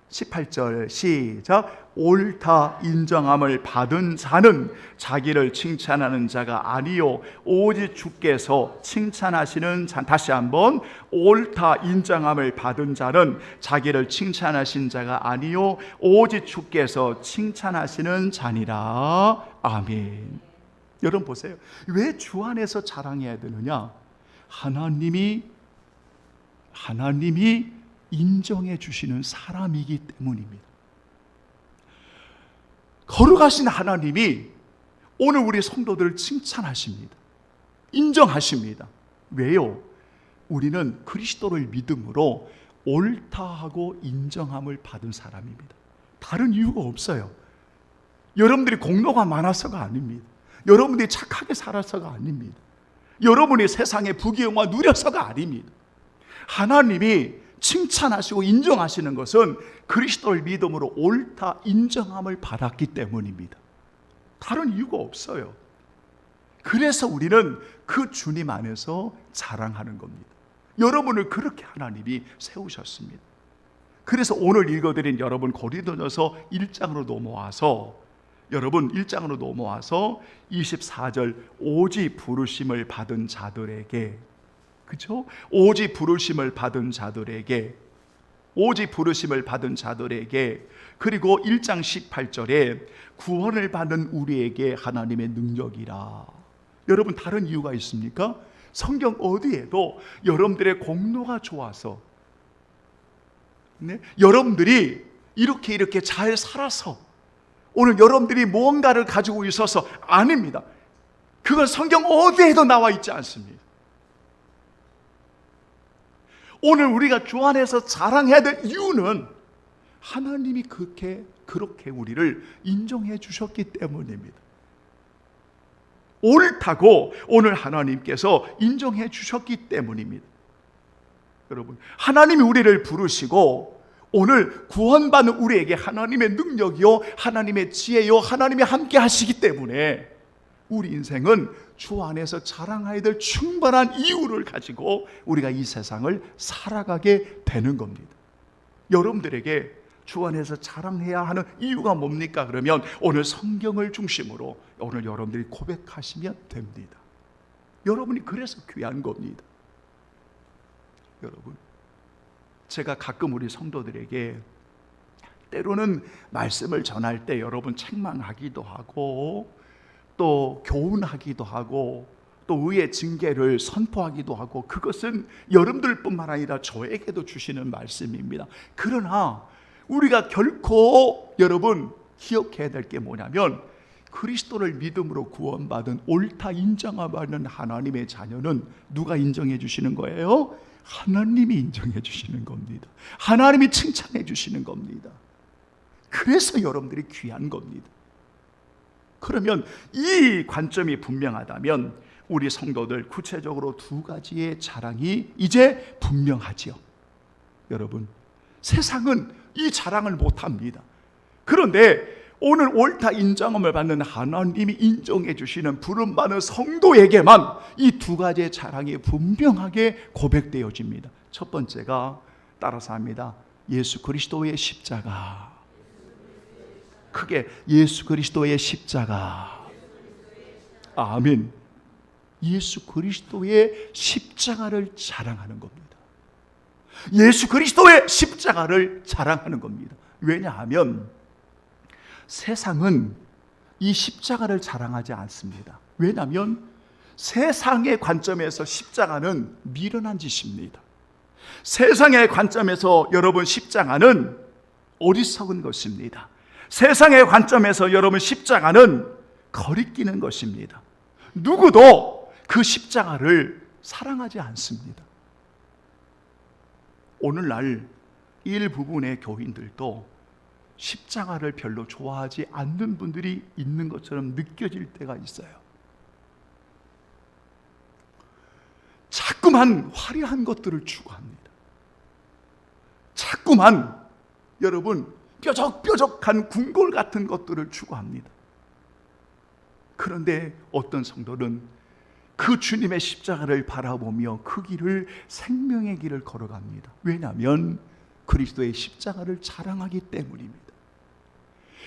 18절 시작. 옳다 인정함을 받은 자는 자기를 칭찬하는 자가 아니요 오직 주께서 칭찬하시는 자. 다시 한번, 옳다 인정함을 받은 자는 자기를 칭찬하신 자가 아니요 오직 주께서 칭찬하시는 자니라. 아멘. 여러분 보세요. 왜 주 안에서 자랑해야 되느냐? 하나님이 인정해 주시는 사람이기 때문입니다. 거룩하신 하나님이 오늘 우리 성도들을 칭찬하십니다. 인정하십니다. 왜요? 우리는 그리스도를 믿음으로 옳다 하고 인정함을 받은 사람입니다. 다른 이유가 없어요. 여러분들이 공로가 많아서가 아닙니다. 여러분들이 착하게 살아서가 아닙니다. 여러분이 세상의 부귀영화 누려서가 아닙니다. 하나님이 칭찬하시고 인정하시는 것은 그리스도를 믿음으로 옳다 인정함을 받았기 때문입니다. 다른 이유가 없어요. 그래서 우리는 그 주님 안에서 자랑하는 겁니다. 여러분을 그렇게 하나님이 세우셨습니다. 그래서 오늘 읽어드린 여러분 고린도전서 1장으로 넘어와서 24절 오직 부르심을 받은 자들에게, 그렇죠? 오직 부르심을 받은 자들에게, 그리고 1장 18절에 구원을 받는 우리에게 하나님의 능력이라. 여러분 다른 이유가 있습니까? 성경 어디에도 여러분들의 공로가 좋아서, 여러분들이 이렇게 잘 살아서, 오늘 여러분들이 무언가를 가지고 있어서 아닙니다. 그건 성경 어디에도 나와 있지 않습니다. 오늘 우리가 주 안에서 자랑해야 될 이유는 하나님이 그렇게 우리를 인정해 주셨기 때문입니다. 옳다고 오늘 하나님께서 인정해 주셨기 때문입니다. 여러분, 하나님이 우리를 부르시고 오늘 구원받는 우리에게 하나님의 능력이요, 하나님의 지혜요, 하나님이 함께 하시기 때문에 우리 인생은 주 안에서 자랑해야 될 충분한 이유를 가지고 우리가 이 세상을 살아가게 되는 겁니다. 여러분들에게 주 안에서 자랑해야 하는 이유가 뭡니까? 그러면 오늘 성경을 중심으로 오늘 여러분들이 고백하시면 됩니다. 여러분이 그래서 귀한 겁니다. 여러분, 제가 가끔 우리 성도들에게 때로는 말씀을 전할 때 여러분 책망하기도 하고 또 교훈하기도 하고 또 의의 징계를 선포하기도 하고, 그것은 여러분들뿐만 아니라 저에게도 주시는 말씀입니다. 그러나 우리가 결코 여러분 기억해야 될 게 뭐냐면, 그리스도를 믿음으로 구원받은 옳다 인정받는 하나님의 자녀는 누가 인정해 주시는 거예요? 하나님이 인정해 주시는 겁니다. 하나님이 칭찬해 주시는 겁니다. 그래서 여러분들이 귀한 겁니다. 그러면 이 관점이 분명하다면 우리 성도들 구체적으로 두 가지의 자랑이 이제 분명하지요. 여러분, 세상은 이 자랑을 못합니다. 그런데 오늘 옳다 인정함을 받는 하나님이 인정해 주시는 부름받은 성도에게만 이 두 가지의 자랑이 분명하게 고백되어집니다. 첫 번째가 따라서 합니다. 예수 그리스도의 십자가. 크게 예수 그리스도의 십자가. 아멘. 예수 그리스도의 십자가를 자랑하는 겁니다. 예수 그리스도의 십자가를 자랑하는 겁니다. 왜냐하면 세상은 이 십자가를 자랑하지 않습니다. 왜냐하면 세상의 관점에서 십자가는 미련한 짓입니다. 세상의 관점에서 여러분 십자가는 어리석은 것입니다. 세상의 관점에서 여러분 십자가는 거리끼는 것입니다. 누구도 그 십자가를 사랑하지 않습니다. 오늘날 일부분의 교인들도 십자가를 별로 좋아하지 않는 분들이 있는 것처럼 느껴질 때가 있어요. 자꾸만 화려한 것들을 추구합니다. 자꾸만 여러분 뾰족뾰족한 궁궐 같은 것들을 추구합니다. 그런데 어떤 성도는 그 주님의 십자가를 바라보며 그 길을, 생명의 길을 걸어갑니다. 왜냐하면 그리스도의 십자가를 자랑하기 때문입니다.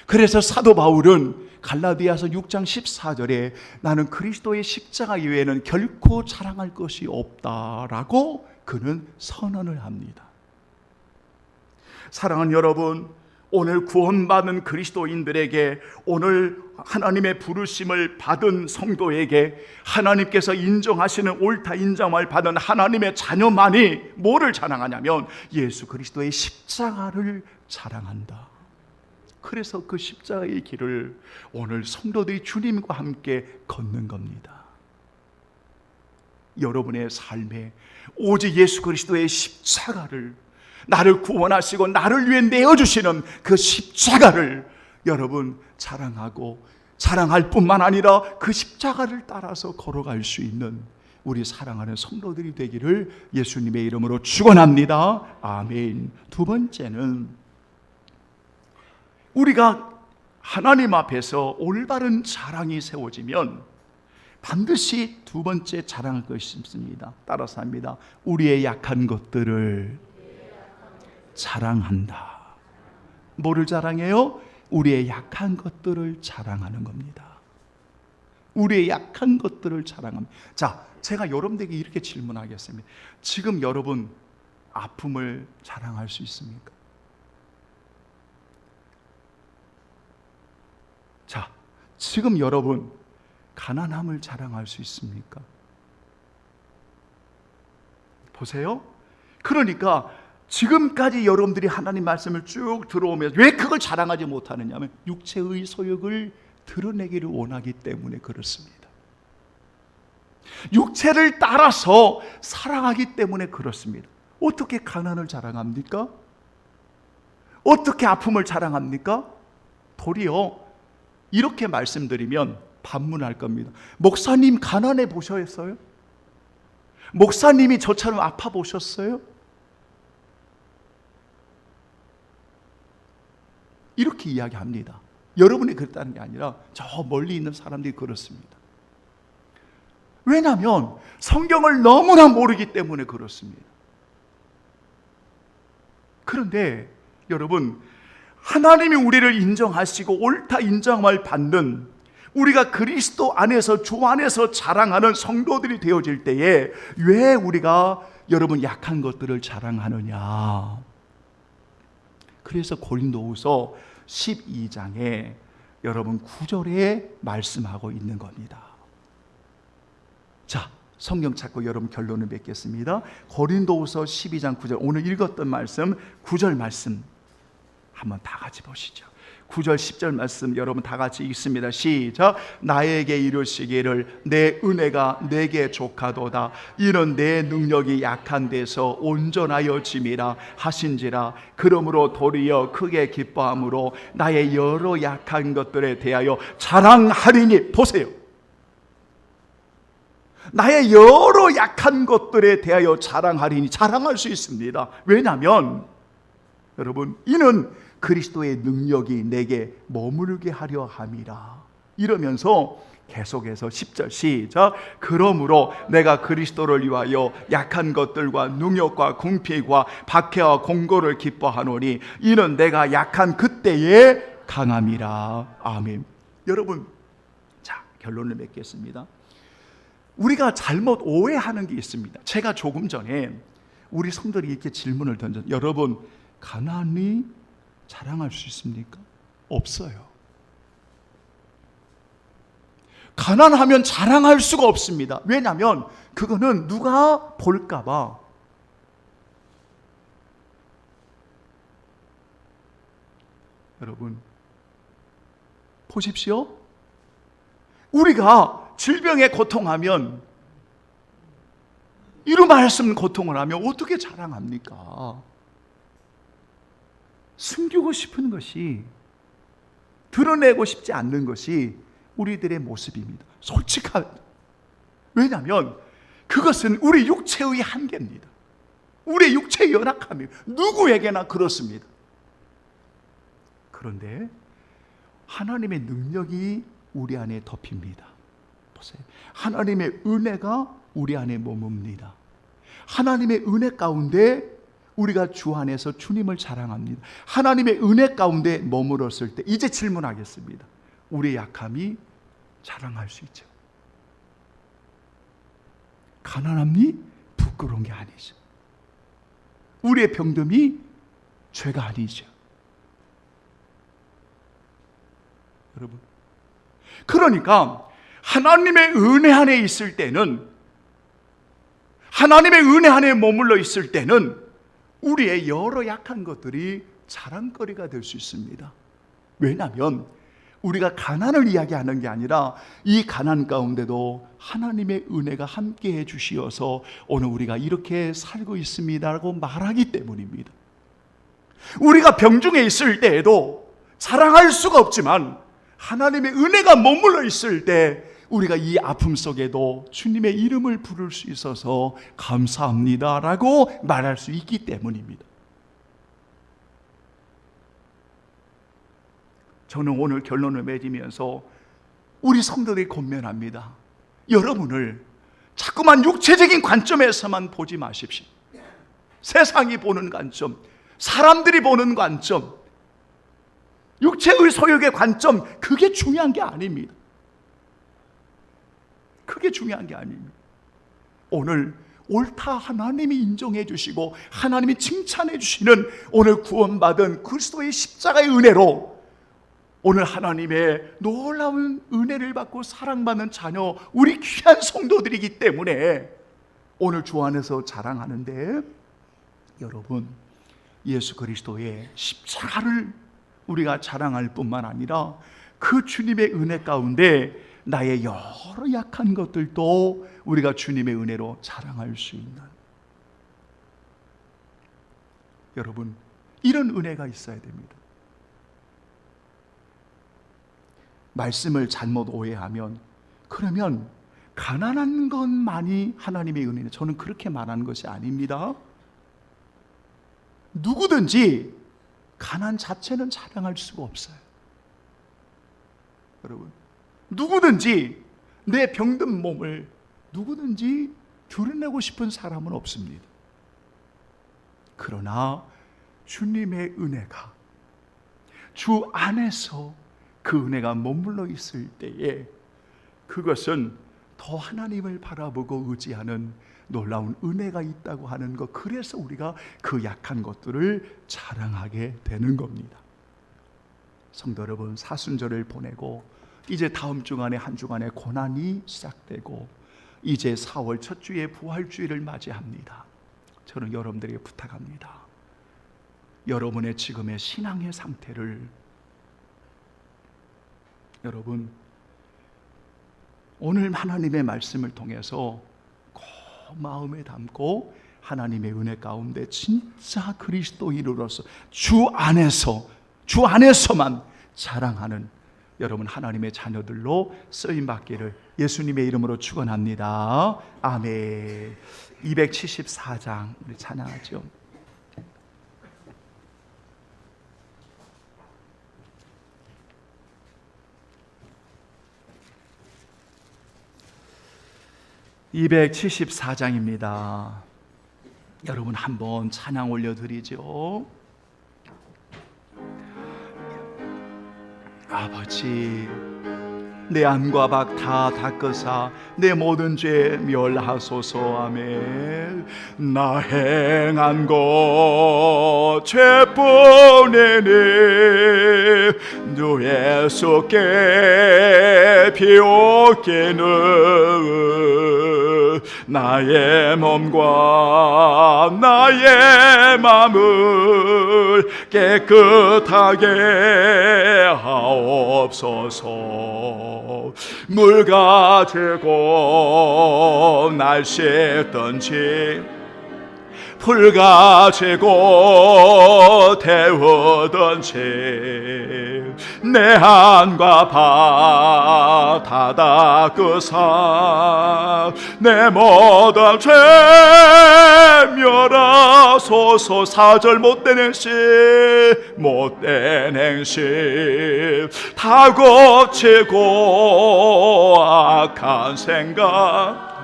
그래서 사도 바울은 갈라디아서 6장 14절에 나는 그리스도의 십자가 이외에는 결코 자랑할 것이 없다라고 그는 선언을 합니다. 사랑하는 여러분, 오늘 구원받은 그리스도인들에게, 오늘 하나님의 부르심을 받은 성도에게 하나님께서 인정하시는 옳다 인정을 받은 하나님의 자녀만이 뭐를 자랑하냐면 예수 그리스도의 십자가를 자랑한다. 그래서 그 십자가의 길을 오늘 성도들이 주님과 함께 걷는 겁니다. 여러분의 삶에 오직 예수 그리스도의 십자가를, 나를 구원하시고 나를 위해 내어주시는 그 십자가를 여러분 자랑하고, 자랑할 뿐만 아니라 그 십자가를 따라서 걸어갈 수 있는 우리 사랑하는 성도들이 되기를 예수님의 이름으로 축원합니다. 아멘. 두 번째는 우리가 하나님 앞에서 올바른 자랑이 세워지면 반드시 두 번째 자랑할 것이 있습니다. 따라서 합니다. 우리의 약한 것들을 자랑한다. 뭐를 자랑해요? 우리의 약한 것들을 자랑하는 겁니다. 우리의 약한 것들을 자랑합니다. 자, 제가 여러분들에게 이렇게 질문하겠습니다. 지금 여러분 아픔을 자랑할 수 있습니까? 자, 지금 여러분 가난함을 자랑할 수 있습니까? 보세요. 그러니까 지금까지 여러분들이 하나님 말씀을 쭉 들어오면서 왜 그걸 자랑하지 못하느냐 하면 육체의 소욕을 드러내기를 원하기 때문에 그렇습니다. 육체를 따라서 살아가기 때문에 그렇습니다. 어떻게 가난을 자랑합니까? 어떻게 아픔을 자랑합니까? 도리어 이렇게 말씀드리면 반문할 겁니다. 목사님 가난해 보셨어요? 목사님이 저처럼 아파 보셨어요? 이렇게 이야기합니다. 여러분이 그랬다는 게 아니라 저 멀리 있는 사람들이 그렇습니다. 왜냐하면 성경을 너무나 모르기 때문에 그렇습니다. 그런데 여러분, 하나님이 우리를 인정하시고 옳다 인정을 받는, 우리가 그리스도 안에서, 주 안에서 자랑하는 성도들이 되어질 때에 왜 우리가 여러분 약한 것들을 자랑하느냐? 그래서 고린도후서 12장에 여러분 9절에 말씀하고 있는 겁니다. 자, 성경 찾고 여러분 결론을 맺겠습니다. 고린도후서 12장 9절, 오늘 읽었던 말씀 9절 말씀 한번 다 같이 보시죠. 9절 10절 말씀 여러분 다 같이 읽습니다. 시작. 나에게 이르시기를 내 은혜가 내게 족하도다. 이는 내 능력이 약한 데서 온전하여 짐이라 하신지라. 그러므로 도리어 크게 기뻐함으로 나의 여러 약한 것들에 대하여 자랑하리니. 보세요. 나의 여러 약한 것들에 대하여 자랑하리니. 자랑할 수 있습니다. 왜냐하면 여러분, 이는 그리스도의 능력이 내게 머물게 하려 함이라. 이러면서 계속해서 10절 시작. 그러므로 내가 그리스도를 위하여 약한 것들과 능욕과 궁핍과 박해와 공고를 기뻐하노니 이는 내가 약한 그때에 강함이라. 아멘. 여러분, 자, 결론을 맺겠습니다. 우리가 잘못 오해하는 게 있습니다. 제가 조금 전에 우리 성도들이 이렇게 질문을 던졌어요. 여러분, 가난이 자랑할 수 있습니까? 없어요. 가난하면 자랑할 수가 없습니다. 왜냐하면 그거는 누가 볼까 봐. 여러분 보십시오. 우리가 질병에 고통하면, 이루 말씀 고통을 하면 어떻게 자랑합니까? 숨기고 싶은 것이, 드러내고 싶지 않는 것이 우리들의 모습입니다. 솔직한. 왜냐하면 그것은 우리 육체의 한계입니다. 우리 육체의 연약함이 누구에게나 그렇습니다. 그런데 하나님의 능력이 우리 안에 덮입니다. 보세요. 하나님의 은혜가 우리 안에 머뭅니다. 하나님의 은혜 가운데 우리가 주 안에서 주님을 자랑합니다. 하나님의 은혜 가운데 머물렀을 때 이제 질문하겠습니다. 우리의 약함이 자랑할 수 있죠. 가난함이 부끄러운 게 아니죠. 우리의 병듦이 죄가 아니죠. 여러분, 그러니까 하나님의 은혜 안에 있을 때는, 하나님의 은혜 안에 머물러 있을 때는 우리의 여러 약한 것들이 자랑거리가 될 수 있습니다. 왜냐하면 우리가 가난을 이야기하는 게 아니라 이 가난 가운데도 하나님의 은혜가 함께해 주시어서 오늘 우리가 이렇게 살고 있습니다라고 말하기 때문입니다. 우리가 병중에 있을 때에도 자랑할 수가 없지만 하나님의 은혜가 머물러 있을 때 우리가 이 아픔 속에도 주님의 이름을 부를 수 있어서 감사합니다라고 말할 수 있기 때문입니다. 저는 오늘 결론을 맺으면서 우리 성도들이 권면합니다. 여러분을 자꾸만 육체적인 관점에서만 보지 마십시오. 세상이 보는 관점, 사람들이 보는 관점, 육체의 소욕의 관점, 그게 중요한 게 아닙니다. 그게 중요한 게 아닙니다. 오늘 옳다 하나님이 인정해 주시고 하나님이 칭찬해 주시는 오늘 구원받은 그리스도의 십자가의 은혜로 오늘 하나님의 놀라운 은혜를 받고 사랑받는 자녀, 우리 귀한 성도들이기 때문에 오늘 주 안에서 자랑하는데, 여러분, 예수 그리스도의 십자가를 우리가 자랑할 뿐만 아니라 그 주님의 은혜 가운데 나의 여러 약한 것들도 우리가 주님의 은혜로 자랑할 수 있는, 여러분, 이런 은혜가 있어야 됩니다. 말씀을 잘못 오해하면, 그러면 가난한 것만이 하나님의 은혜는, 저는 그렇게 말하는 것이 아닙니다. 누구든지 가난 자체는 자랑할 수가 없어요. 여러분, 누구든지 내 병든 몸을 누구든지 드러내고 싶은 사람은 없습니다. 그러나 주님의 은혜가 주 안에서 그 은혜가 머물러 있을 때에 그것은 더 하나님을 바라보고 의지하는 놀라운 은혜가 있다고 하는 것, 그래서 우리가 그 약한 것들을 자랑하게 되는 겁니다. 성도 여러분, 사순절을 보내고 이제 다음 주간에 한 주간의 고난이 시작되고 이제 4월 첫 주에 부활주일을 맞이합니다. 저는 여러분들에게 부탁합니다. 여러분의 지금의 신앙의 상태를, 여러분, 오늘 하나님의 말씀을 통해서 꼭 마음에 담고 하나님의 은혜 가운데 진짜 그리스도인으로서 주 안에서만 자랑하는 여러분 하나님의 자녀들로 쓰임받기를 예수님의 이름으로 축원합니다. 아멘. 274장 우리 찬양하죠. (274장입니다) 여러분 한번 찬양 올려드리죠. 아버지, 내 안과 밖 다 닦으사 내 모든 죄 멸하소서. 아멘. 나 행한 것 죄뿐이니 주 예수께 비옵기는 나의 몸과 나의 마음을 깨끗하게 하옵소서. 물 가지고 날 씻든지 불가지고 태우던 채내 안과 바다 닦으사 내 모든 죄 멸하소서. 4절 못된 행실 다 고치고 악한 생각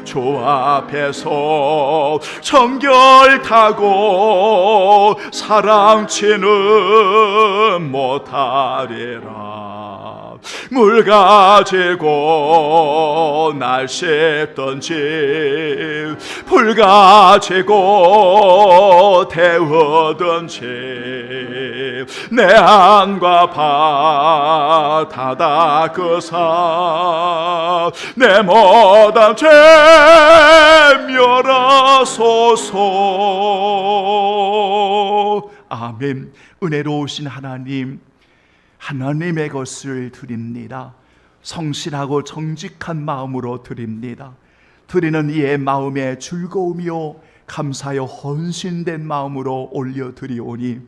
주 앞에서 정결타고 사랑치는 못하리라. 물 가지고 날 씻던지 불 가지고 태우던지 내 안과 바다 닦으사 내 모든 죄 멸하소서. 아멘. 은혜로우신 하나님, 하나님의 것을 드립니다. 성실하고 정직한 마음으로 드립니다. 드리는 이의 마음에 즐거우며 감사하여 헌신된 마음으로 올려드리오니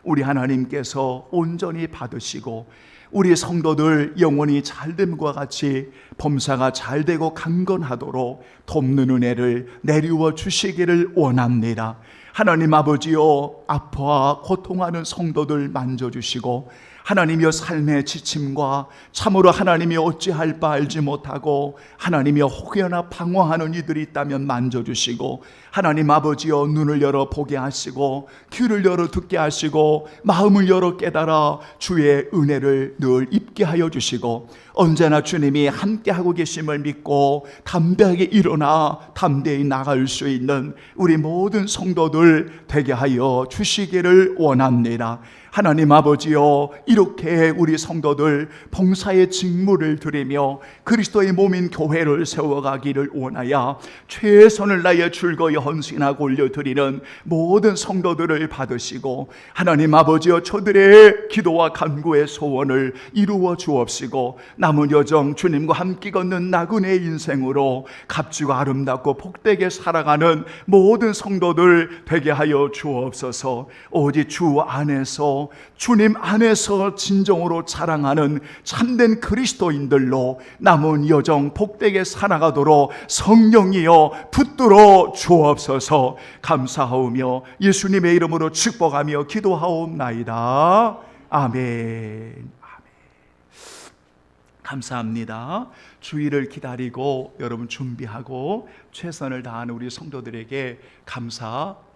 우리 하나님께서 온전히 받으시고 우리 성도들 영혼이 잘됨과 같이 범사가 잘되고 강건하도록 돕는 은혜를 내리워 주시기를 원합니다. 하나님 아버지여, 아파와 고통하는 성도들 만져주시고 하나님이여 삶의 지침과 참으로 하나님이 어찌할 바 알지 못하고 하나님이여 혹여나 방황하는 이들이 있다면 만져주시고 하나님 아버지여 눈을 열어 보게 하시고 귀를 열어 듣게 하시고 마음을 열어 깨달아 주의 은혜를 늘 입게 하여 주시고 언제나 주님이 함께하고 계심을 믿고 담대하게 일어나 담대히 나갈 수 있는 우리 모든 성도들 되게 하여 주시기를 원합니다. 하나님 아버지여, 이렇게 우리 성도들 봉사의 직무를 드리며 그리스도의 몸인 교회를 세워가기를 원하여 최선을 다해 즐거이 헌신하고 올려드리는 모든 성도들을 받으시고 하나님 아버지여, 저들의 기도와 간구의 소원을 이루어 주옵시고 남은 여정 주님과 함께 걷는 나그네의 인생으로 값지고 아름답고 복되게 살아가는 모든 성도들 되게 하여 주옵소서. 오직 주 안에서, 주님 안에서 진정으로 자랑하는 참된 그리스도인들로 남은 여정 복되게 살아가도록 성령이여 붙들어 주옵소서. 감사하오며 예수님의 이름으로 축복하며 기도하옵나이다. 아멘. 감사합니다. 주일을 기다리고 여러분 준비하고 최선을 다하는 우리 성도들에게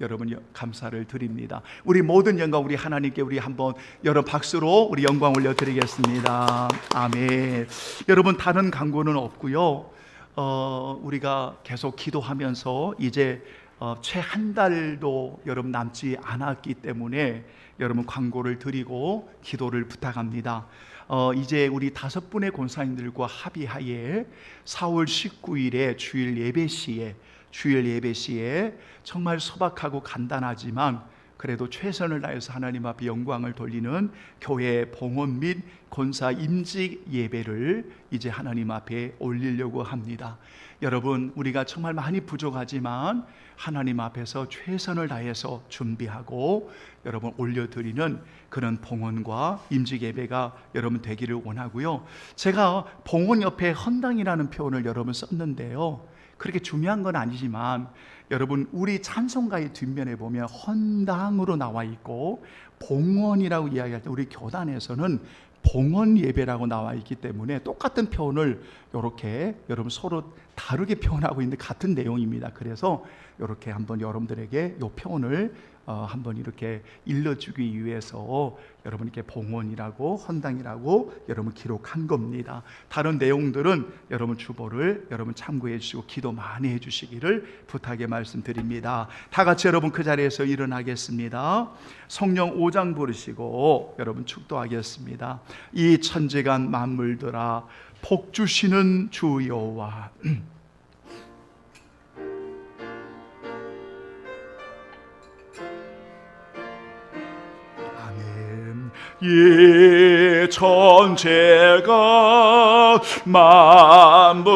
여러분 감사를 드립니다. 우리 모든 영광 우리 하나님께 우리 한번 여러분 박수로 우리 영광 올려드리겠습니다. 아멘. 여러분 다른 광고는 없고요. 우리가 계속 기도하면서 이제 채 한 달도 여러분 남지 않았기 때문에 여러분 광고를 드리고 기도를 부탁합니다. 이제 우리 5분의 권사님들과 합의하에 4월 19일에 주일 예배 시에 정말 소박하고 간단하지만 그래도 최선을 다해서 하나님 앞에 영광을 돌리는 교회 봉헌 및 권사 임직 예배를 이제 하나님 앞에 올리려고 합니다. 여러분, 우리가 정말 많이 부족하지만 하나님 앞에서 최선을 다해서 준비하고 여러분 올려드리는 그런 봉헌과 임직 예배가 여러분 되기를 원하고요. 제가 봉헌 옆에 헌당이라는 표현을 여러분 썼는데요, 그렇게 중요한 건 아니지만 여러분, 우리 찬송가의 뒷면에 보면 헌당으로 나와 있고 봉헌이라고 이야기할 때 우리 교단에서는 봉헌 예배라고 나와 있기 때문에 똑같은 표현을 이렇게 여러분 서로 다르게 표현하고 있는데 같은 내용입니다. 그래서 이렇게 한번 여러분들에게 이 표현을 한번 이렇게 일러주기 위해서 여러분께 봉헌이라고 헌당이라고 여러분 기록한 겁니다. 다른 내용들은 여러분 주보를 여러분 참고해 주시고 기도 많이 해 주시기를 부탁의 말씀드립니다. 다 같이 여러분 그 자리에서 일어나겠습니다. 성령 5장 부르시고 여러분 축도하겠습니다. 이 천지간 만물들아 복 주시는 주 여호와, 천재가 만물들아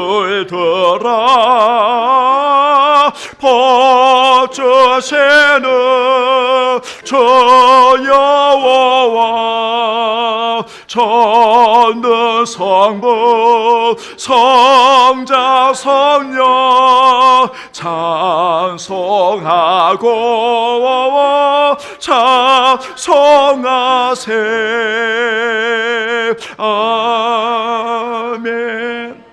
버주시는 저 여호와 전능 성부 성자 성령 찬송하고 찬송하세. 아멘.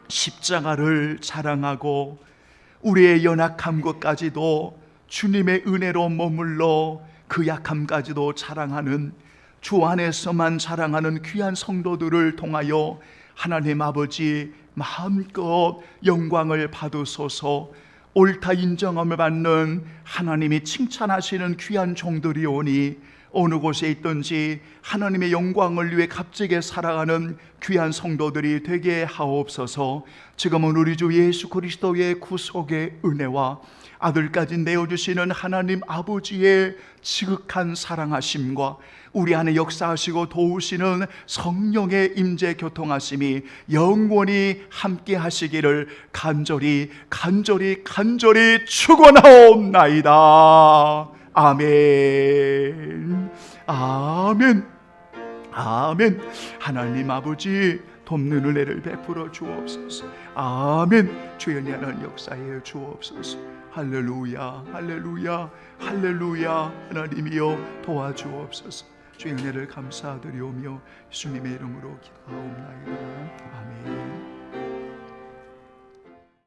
십자가를 자랑하고 우리의 연약한 것까지도 주님의 은혜로 머물러 그 약함까지도 자랑하는, 주 안에서만 자랑하는 귀한 성도들을 통하여 하나님 아버지 마음껏 영광을 받으소서. 옳다 인정함을 받는 하나님이 칭찬하시는 귀한 종들이 오니 어느 곳에 있든지 하나님의 영광을 위해 값지게 살아가는 귀한 성도들이 되게 하옵소서. 지금은 우리 주 예수 그리스도의 구속의 은혜와 아들까지 내어주시는 하나님 아버지의 지극한 사랑하심과 우리 안에 역사하시고 도우시는 성령의 임재 교통하심이 영원히 함께 하시기를 간절히 축원하옵나이다. 아멘. 아멘. 아멘. 하나님 아버지 돕는 은혜를 베풀어 주옵소서. 아멘. 주의 은혜는 역사에 주옵소서. 할렐루야, 할렐루야, 할렐루야. 하나님이여 도와주옵소서. 주의 은혜를 감사드리오며 예수님의 이름으로 기도하옵나이다. 아멘.